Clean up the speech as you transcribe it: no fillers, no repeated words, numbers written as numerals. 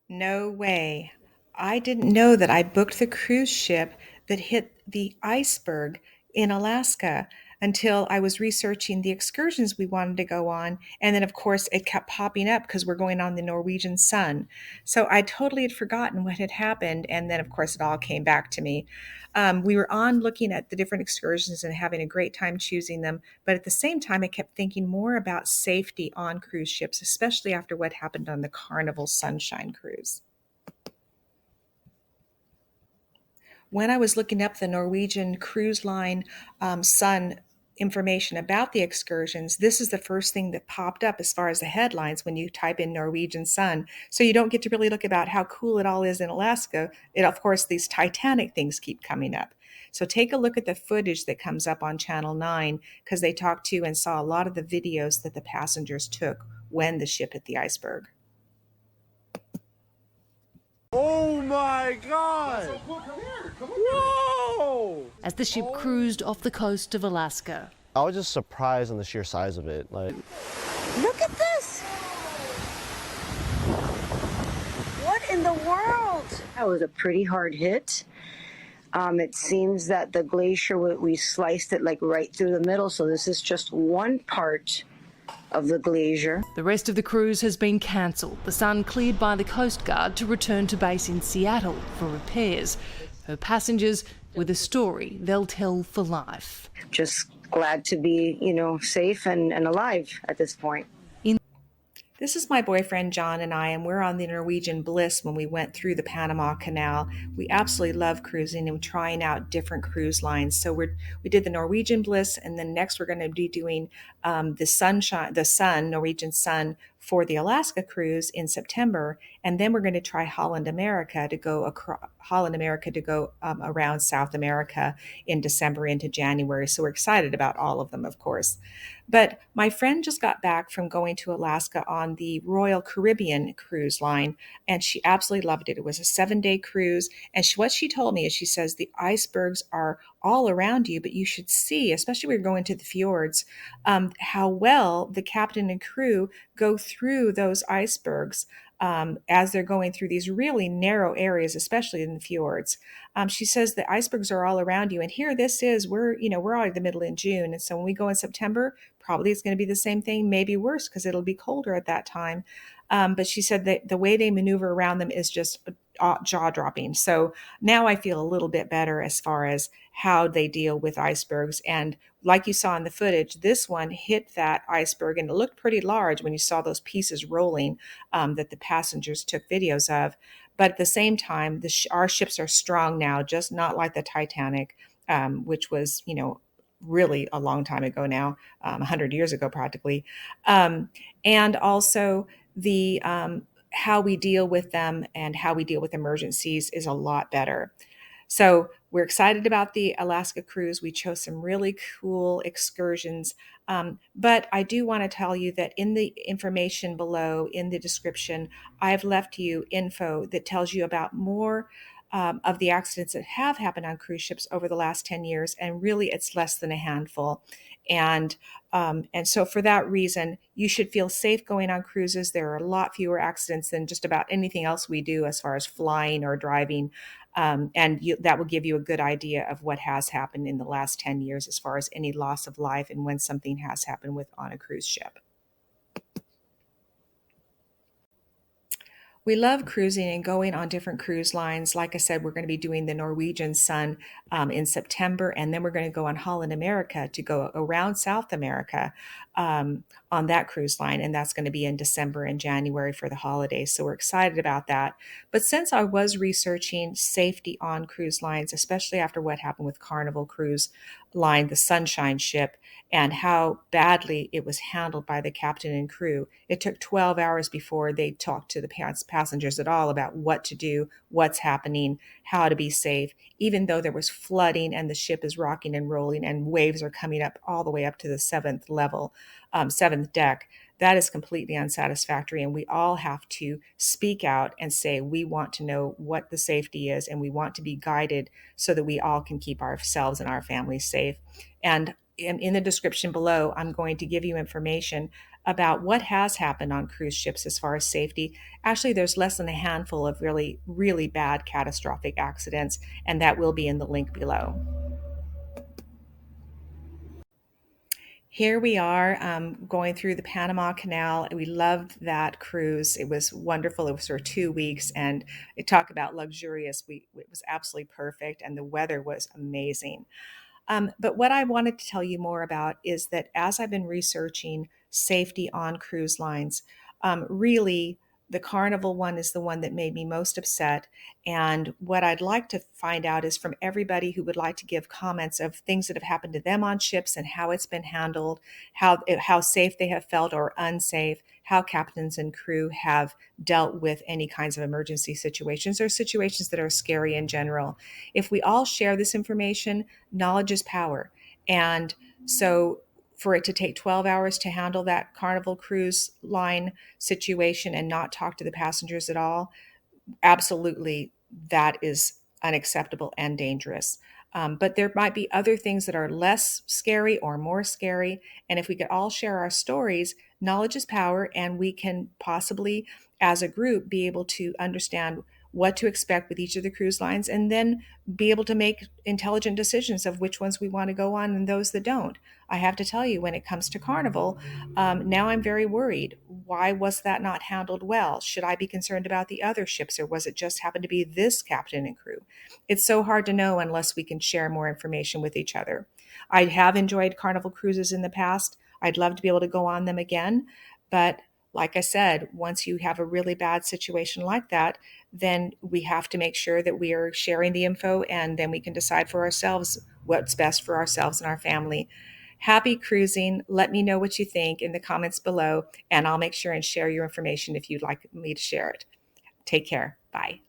No way. I didn't know that I booked the cruise ship that hit the iceberg in Alaska until I was researching the excursions we wanted to go on. And then, of course, it kept popping up because we're going on the Norwegian Sun. So I totally had forgotten what had happened. And then, of course, it all came back to me. We were on looking at the different excursions and having a great time choosing them. But at the same time, I kept thinking more about safety on cruise ships, especially after what happened on the Carnival Sunshine cruise. When I was looking up the Norwegian Cruise Line Sun information about the excursions, this is the first thing that popped up as far as the headlines when you type in Norwegian Sun. So you don't get to really look about how cool it all is in Alaska. It, of course, these Titanic things keep coming up. So take a look at the footage that comes up on Channel 9 because they talked to and saw a lot of the videos that the passengers took when the ship hit the iceberg. Oh my God! Whoa! As the ship cruised off the coast of Alaska. I was just surprised on the sheer size of it. Like, Look at this! What in the world? That was a pretty hard hit. It seems that the glacier, we sliced it like right through the middle, so this is just one part of the glacier. The rest of the cruise has been cancelled. The Sun cleared by the Coast Guard to return to base in Seattle for repairs. Her passengers with a story they'll tell for life. Just glad to be, safe and alive at this point. This is my boyfriend John and I, and we're on the Norwegian Bliss when we went through the Panama Canal. We absolutely love cruising and trying out different cruise lines. So we did the Norwegian Bliss, and then next we're going to be doing the Sun, Norwegian Sun, for the Alaska cruise in September, and then we're going to try Holland America to go around South America in December into January. So we're excited about all of them, of course. But my friend just got back from going to Alaska on the Royal Caribbean cruise line, and she absolutely loved it. It was a 7-day cruise, and what she told me is she says the icebergs are all around you, but you should see, especially when you're going to the fjords, how well the captain and crew go through those icebergs as they're going through these really narrow areas, especially in the fjords. She says the icebergs are all around you, and here this is. We're already the middle in June, and so when we go in September, probably it's going to be the same thing, maybe worse because it'll be colder at that time. But she said that the way they maneuver around them is just jaw dropping. So now I feel a little bit better as far as how they deal with icebergs. And like you saw in the footage, this one hit that iceberg and it looked pretty large when you saw those pieces rolling that the passengers took videos of. But at the same time, our ships are strong now, just not like the Titanic, which was, really a long time ago now, 100 years ago practically. And also the how we deal with them and how we deal with emergencies is a lot better. So we're excited about the Alaska cruise. We chose some really cool excursions. But I do want to tell you that in the information below, in the description, I've left you info that tells you about more of the accidents that have happened on cruise ships over the last 10 years. And really, it's less than a handful. And so for that reason, you should feel safe going on cruises. There are a lot fewer accidents than just about anything else we do as far as flying or driving. That will give you a good idea of what has happened in the last 10 years as far as any loss of life and when something has happened on a cruise ship. We love cruising and going on different cruise lines. Like I said, we're going to be doing the Norwegian Sun in September, and then we're going to go on Holland America to go around South America on that cruise line, and that's going to be in December and January for the holidays. So we're excited about that. But since I was researching safety on cruise lines, especially after what happened with Carnival Cruise Line, the Sunshine ship, and how badly it was handled by the captain and crew. It took 12 hours before they talked to the passengers at all about what to do, what's happening, how to be safe, even though there was flooding and the ship is rocking and rolling and waves are coming up all the way up to the seventh deck. That is completely unsatisfactory. And we all have to speak out and say, we want to know what the safety is and we want to be guided so that we all can keep ourselves and our families safe. And in the description below, I'm going to give you information about what has happened on cruise ships as far as safety. Actually, there's less than a handful of really, really bad catastrophic accidents, and that will be in the link below. Here we are going through the Panama Canal. We loved that cruise. It was wonderful. It was for 2 weeks, and it talked about luxurious. It was absolutely perfect, and the weather was amazing. But what I wanted to tell you more about is that as I've been researching safety on cruise lines, really the Carnival one is the one that made me most upset. And what I'd like to find out is from everybody who would like to give comments of things that have happened to them on ships and how it's been handled, how safe they have felt or unsafe, how captains and crew have dealt with any kinds of emergency situations or situations that are scary in general. If we all share this information, knowledge is power. And so for it to take 12 hours to handle that Carnival cruise line situation and not talk to the passengers at all, absolutely, that is unacceptable and dangerous. But there might be other things that are less scary or more scary. And if we could all share our stories, knowledge is power, and we can possibly, as a group, be able to understand what to expect with each of the cruise lines and then be able to make intelligent decisions of which ones we want to go on and those that don't. I have to tell you, when it comes to Carnival, now I'm very worried. Why was that not handled well? Should I be concerned about the other ships, or was it just happened to be this captain and crew? It's so hard to know unless we can share more information with each other. I have enjoyed Carnival cruises in the past. I'd love to be able to go on them again. But like I said, once you have a really bad situation like that, then we have to make sure that we are sharing the info, and then we can decide for ourselves what's best for ourselves and our family. Happy cruising. Let me know what you think in the comments below, and I'll make sure and share your information if you'd like me to share it. Take care. Bye.